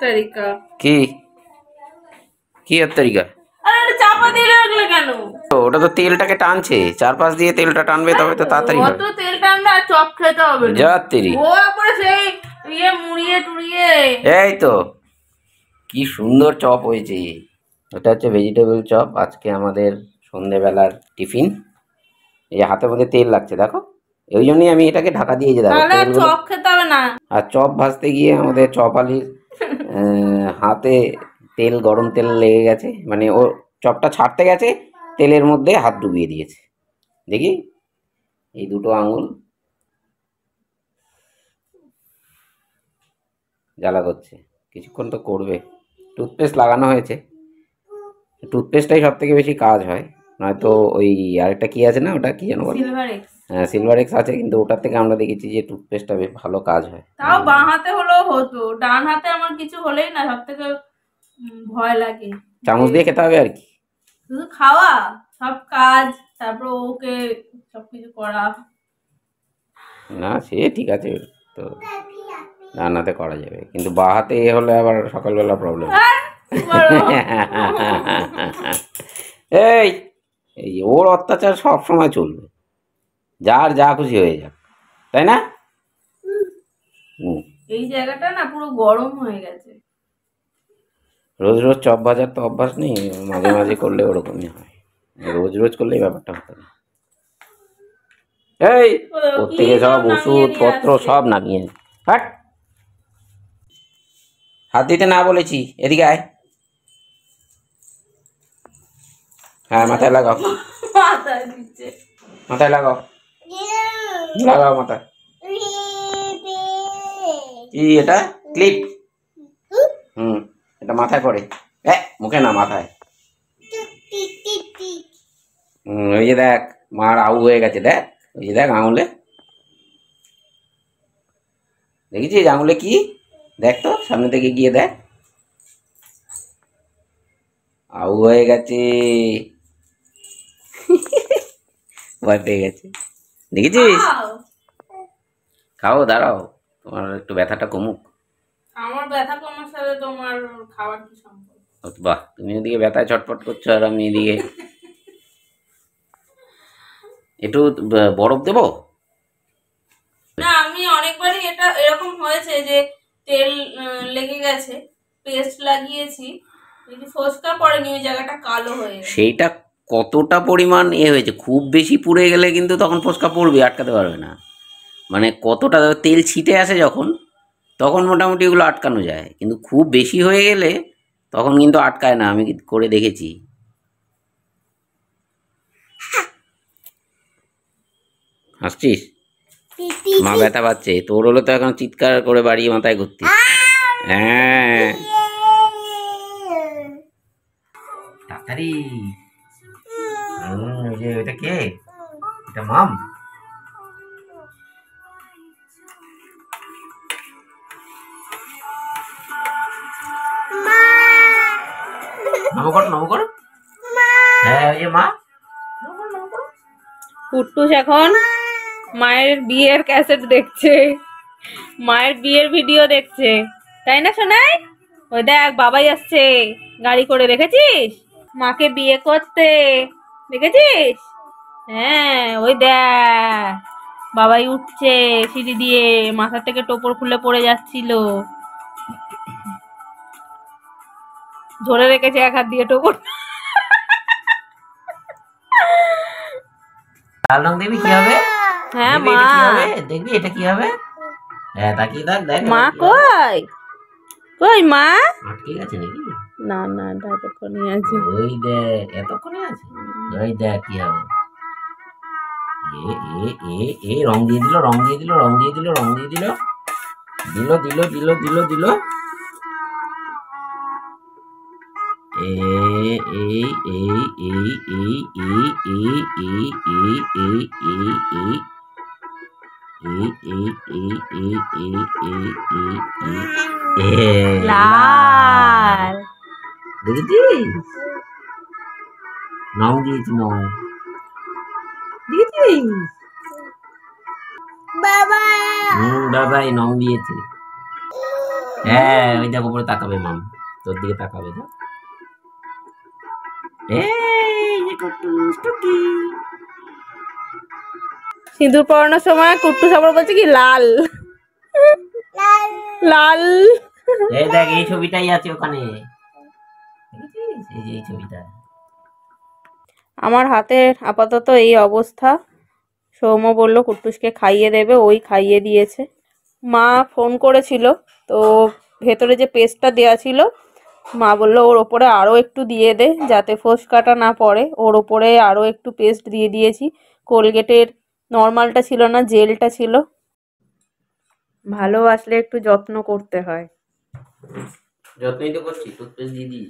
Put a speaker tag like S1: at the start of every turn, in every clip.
S1: তরিকা
S2: কি কি এর তরিকা?
S1: আরে চাপা দিয়ে রাখলে কেন?
S2: ওটা তো তেলটাকে টানছে, চারপাশ দিয়ে তেলটা টানবে তবে তো তাড়াতাড়ি হবে।
S1: অত তেল টানলে আর চপ খেতে হবে না।
S2: যা তেরি
S1: ও একবারে সেই মুড়িয়ে টুড়িয়ে।
S2: এই তো কি সুন্দর চপ হয়েছে। এটা হচ্ছে ভেজিটেবল চপ, আজকে আমাদের সন্ধেবেলার টিফিন। এই যে হাতের মধ্যে তেল লাগছে দেখো, ওই জন্যই আমি এটাকে ঢাকা দিয়ে দেখো
S1: তাহলে আর
S2: তেলগুলো।
S1: চপ খেতে হবে না।
S2: আর চপ ভাজতে গিয়ে আমাদের চপালির হাতে তেল, গরম তেল লেগে গেছে, মানে ও চপটা ছাড়তে গেছে তেলের মধ্যে হাত ডুবিয়ে দিয়েছে। দেখি এই দুটো আঙুল জ্বালা করছে, কিছুক্ষণ তো করবে। টুথপেস্ট লাগানো হয়েছে, টুথপেস্টটাই সব থেকে বেশি কাজ হয়, নয়তো ওই আরেকটা কি আছে না, ওটা কি যেন বলে, হ্যাঁ সিলভার এক্স আছে, কিন্তু ওটার থেকে আমরা দেখেছি যে টুথপেস্টটা বেশ ভালো কাজ হয়।
S1: তাও বাঁ হাতে হলেও হতো, ডান হাতে আমার কিছু হলেই না সব থেকে ভয় লাগে।
S2: চামচ দিয়ে খেতে হবে আর কি,
S1: শুধু খাওয়া, সব কাজ, তারপর ওকে সবকিছু করা।
S2: না সে ঠিক আছে, তো ডান হাতে করা যাবে, কিন্তু বাঁ হাতে হলে আবার সকালবেলা প্রবলেম। এই এই ওর অত্যাচার সব সময় চলবে, যার যা খুশি হয়ে যাক, তাই না?
S1: এই জায়গাটা না পুরো গরম হয়ে গেছে।
S2: রোজ রোজ চপ ভাজার তো অভ্যাস নেই, মাঝে মাঝে করলে ওরকমই হয়, রোজ রোজ করলে ব্যাপারটা হতো না। এই ওর থেকে সব ওষুধ পত্র সব নামিয়ে হাট, হাত দিতে না বলেছি, এদিকে আয়। হ্যাঁ মাথায় লাগাও, মাথায় লাগাও, লাগাও মাথায়। কি এটা? ক্লিপ? এটা মাথায় পড়ে, মুখে না মাথায়। ওই যে দেখ মার আউ হয়ে গেছে, দেখ ওই যে দেখ আঙুলে, দেখেছিস আঙুলে কি? দেখ তো সামনে থেকে গিয়ে দেখ, আউ হয়ে গেছে, ভয় পেয়ে গেছে, দেখেছিস? খাও, দাঁড়াও তোমার একটু ব্যথাটা কমুক।
S1: আমার ব্যথা কমার সাথে তোমার খাবার কি সম্পর্ক?
S2: বাহ, তুমি ওদিকে ব্যথায় ছটফট করছো আর আমি এদিকে। একটু বরফ দেবো?
S1: না আমি অনেকবারই এটা এরকম হয়েছে যে তেল লেগে গেছে, পেস্ট লাগিয়েছি, ফোসকা পড়েনি, ওই জায়গাটা কালো হয়ে গেছে।
S2: সেইটা কতটা পরিমাণ হয়েছে, খুব বেশি পুড়ে গেলে কিন্তু তখন ফোসকা পড়বে, আটকাতে পারবে না। মানে কতটা তেল ছিটে আসে যখন, তখন মোটামুটি এগুলো আটকানো যায়, কিন্তু খুব বেশি হয়ে গেলে তখন কিন্তু আটকায় না, আমি করে দেখেছি। হাসছিস? মা ব্যথা পাচ্ছে, তোর হলো তো এখন চিৎকার করে বাড়িয়ে মাথায় ঘুরতি। হ্যাঁ তাড়াতাড়ি, এটা কে? এটা মাম। নমো করো, নমো করো। হ্যাঁ ওই যে মা।
S1: কুট্টুস এখন মায়ের বিয়ের ক্যাসেট দেখছে, মায়ের বিয়ের ভিডিও দেখছে, তাই না শোনাই? ওই দেখ বাবাই আসছে গাড়ি করে, দেখেছিস মাকে বিয়ে করতে, দেখেছিস? হ্যাঁ ওই দেখ বাবাই উঠছে সিঁড়ি দিয়ে, মাথা থেকে টোপর খুলে পড়ে যাচ্ছিল, ধরে রেখেছে এক হাত দিয়ে টোপর।
S2: লাল রং দেখবি কি হবে?
S1: হ্যাঁ মা,
S2: দেখবি এটা কি হবে? হ্যাঁ তাকিয়ে দেখ, দেখ
S1: মা কই কই মা?
S2: আটকে গেছে নাকি?
S1: না না এতক্ষণই আছে,
S2: ওই দেখ এতক্ষণে আছে, ওই দেখ কি হবে। এ রং দিয়ে দিল, রং দিয়ে দিল, রং দিয়ে দিল, রং দিয়ে দিল, দিল দিল দিল দিল দিল।
S1: লাল
S2: দেখেছিস? নাম দিয়েছি, নাম দেখেছিস? বাবাই নাম দিয়েছে। হ্যাঁ ওই দেখো উপরে তাকাবে মাম, তোর দিকে তাকাবে না। এই যে কুট্টুস টুকি।
S1: সিঁদুর পরানোর সময় কুট্টু সবার বলছে কি লাল লাল।
S2: এই দেখ এই ছবিটাই আছে ওখানে, দেখেছিস? এই যে এই ছবিটা।
S1: আমার হাতের আপাতত এই অবস্থা। সৌম্য বলল কুট্টুসকে খাইয়ে দেবে, ওই খাইয়ে দিয়েছে। মা ফোন করেছিল, তো ভেতরে যে পেস্টটা দেয়া ছিল মা বলল ওর ওপরে আরও একটু দিয়ে দে যাতে ফোসকাটা না পড়ে, ওর ওপরে আরও একটু পেস্ট দিয়ে দিয়েছি। কোলগেটের নর্মালটা ছিল না, জেলটা ছিল। ভালোবাসলে একটু যত্ন করতে হয়।
S2: যত্নই তো করছি, টুথপেস্ট দিয়ে দিই।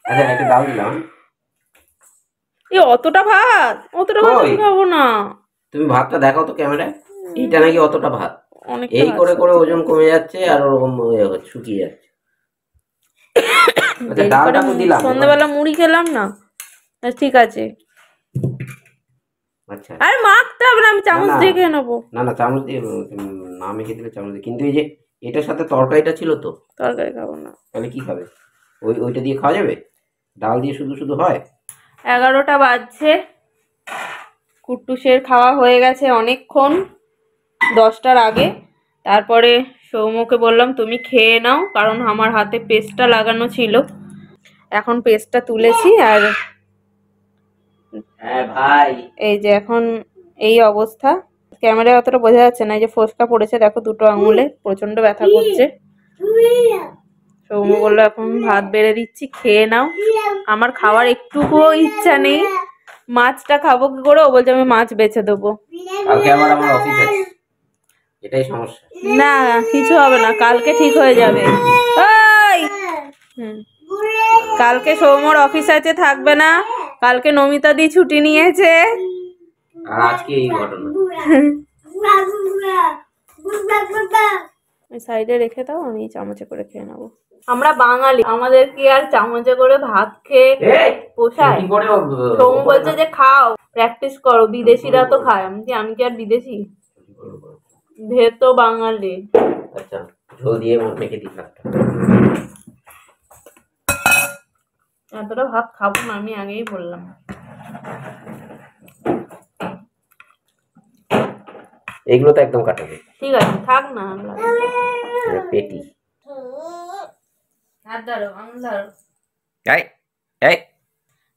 S2: আচ্ছা একটা ডাল দিলাম।
S1: এই অতটা ভাত আমি খাবো না।
S2: তুমি ভাতটা দেখাও তো ক্যামেরায়, এইটা নাকি অতটা ভাত।
S1: অনেকটা
S2: এই
S1: ভাত
S2: করে করে
S1: সত্যি
S2: ওজন কমে যাচ্ছে আর ওরকম শুকিয়ে যাচ্ছে। আচ্ছা
S1: দেরি
S2: ডালটা
S1: করে
S2: তো দিলাম।
S1: সন্ধ্যাবেলা মুড়ি খেলাম না, ঠিক আছে।
S2: আচ্ছা
S1: আরে মাখতে হবে না, আমি চামচ দিয়ে খেয়ে নেবো।
S2: না না চামচ দিয়ে না মেখে দিলে চামচ দিয়ে, কিন্তু এই যে এটার সাথে তরকারিটা ছিল তো।
S1: তরকারি খাবো না।
S2: তাহলে কি খাবে? ওইটা দিয়ে খাওয়া যাবে? ডাল দিয়ে শুধু শুধু হয়?
S1: 11টা বাজছে, কুট্টুসের খাওয়া হয়ে গেছে অনেকক্ষণ, 10টার আগে। তারপরে সৌম্যকে বললাম তুমি খেয়ে নাও, কারণ আমার হাতে পেস্টটা লাগানো ছিল। এখন পেস্টটা তুলেছি আর
S2: হ্যাঁ ভাই
S1: এই যে এখন এই অবস্থা। ক্যামেরায় অতটা বোঝা যাচ্ছে না, এই যে ফোসকা পড়েছে দেখো দুটো আঙুলে, প্রচন্ড ব্যথা করছে। সৌম্য বললো এখন ভাত বেড়ে দিচ্ছি, খেয়ে নাও। আমার খাওয়ার একটুকুও ইচ্ছা নেই, মাছটা খাবো কি করে? ও বলছে আমি মাছ বেছে দেবো।
S2: কালকে আবার আমার অফিস আছে, এটাই সমস্যা।
S1: না কিছু হবে না, কালকে ঠিক হয়ে যাবে। ওই কালকে সৌম্যর অফিস আছে, থাকবে না। কালকে নমিতা দি ছুটি নিয়েছে।
S2: আর আজকে এই ঘটনা।
S1: সাইডে রেখে দাও, আমি চামচে করে খেয়ে নেবো। আমরা বাঙালি, আমাদের কি আর চামচে করে ভাত খেয়ে পোষায়? সৌম্য বলছে যে খাও, প্র্যাকটিস করো, বিদেশিরা তো খায়। আমি কি আর বিদেশি? ভেতো বাঙালি।
S2: আচ্ছা ঝোল দিয়ে মেখে দিই ভাতটা।
S1: এতটা ভাত খাবো না, আমি আগেই বললাম।
S2: এগুলো তো একদম কাটাবে।
S1: ঠিক আছে থাক না,
S2: পেটি।
S1: হাত ধরো, আঙুল ধরো।
S2: এই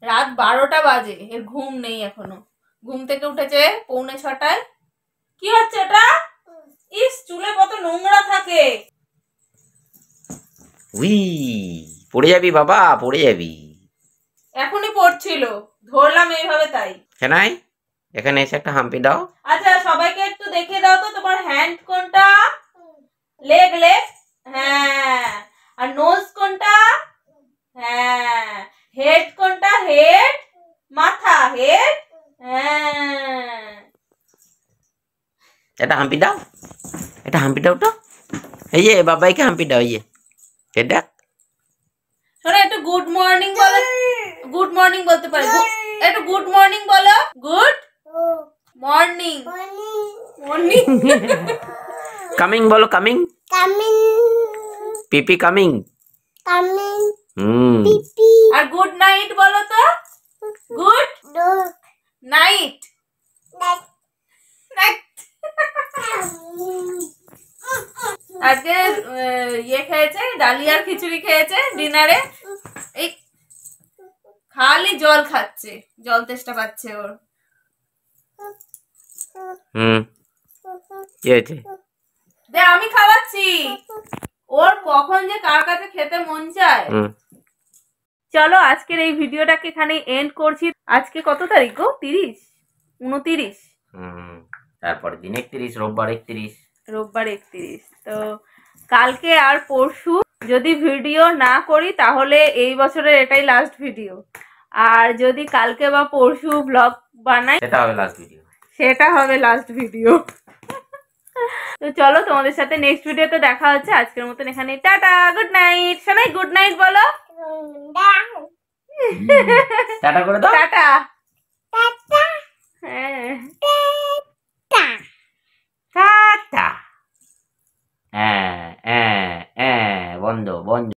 S1: রাত 12টা বাজে, এর ঘুম নেই এখনো। ঘুম থেকে উঠেছে 6:45। কি হচ্ছে এটা? ইস চুলে কত নোংরা থাকে।
S2: উই পড়ে যাবি বাবা, পড়ে যাবি।
S1: এখনই পড়ছিল, ধরলাম এইভাবে তাই।
S2: কেনাই এখানে এসে একটা হাম্পি দাও।
S1: আচ্ছা সবাইকে একটু দেখে দাও তো তোমার হ্যান্ড কোনটা, লেগ লেগ, হ্যাঁ, আর নোজ কোনটা, হ্যাঁ, হেড কোনটা, হেড, মাথা, হেড, হ্যাঁ।
S2: এটা হাম্পি দাও, এটা হাম্পি দাও তো। এই যে বাবাইকে হাম্পি দাও, এই যে এটা।
S1: শোনো একটু গুড মর্নিং বলো, গুড মর্নিং বলতে পারে, একটু গুড মর্নিং বলো, গুড মর্নিং। মর্নিং
S2: কামিং বলো, কামিং
S3: Coming,
S2: পিপি কামিং।
S3: coming,
S2: পিপি।
S1: আর গুড নাইট বলো তো, গুড
S3: look,
S1: নাইট।
S3: like,
S1: আজকে ইয়ে খেয়েছে, ডালিয়ার খিচুড়ি খেয়েছে ডিনারে। এই খালি জল খাচ্ছে, জল তেষ্টা পাচ্ছে ওর।
S2: কি হয়েছে?
S1: দে আমি খাওয়াচ্ছি, ওর কখন যে কার কাছে খেতে মন চায়। চলো আজকের এই ভিডিওটাকে এখানে এন্ড করছি। আজকে কত তারিখ গো? 30, 29।
S2: তারপরে দিন 31, রোববার 31।
S1: রোববার 31। তো কালকে আর পরশু যদি ভিডিও না করি তাহলে এই বছরের এটাই লাস্ট ভিডিও। আর যদি কালকে বা পরশু ব্লগ বানাই
S2: সেটা হবে লাস্ট ভিডিও,
S1: সেটা হবে লাস্ট ভিডিও। তো চলো তোমাদের সাথে নেক্সট ভিডিওতে দেখা হচ্ছে। আজকের মতন এখানে টাটা, গুড নাইট। সবাই গুড নাইট বলো,
S2: টাটা করে দাও।
S1: টাটা। হ্যাঁ
S2: টাটা। হ্যাঁ বন্ধ বন্ধ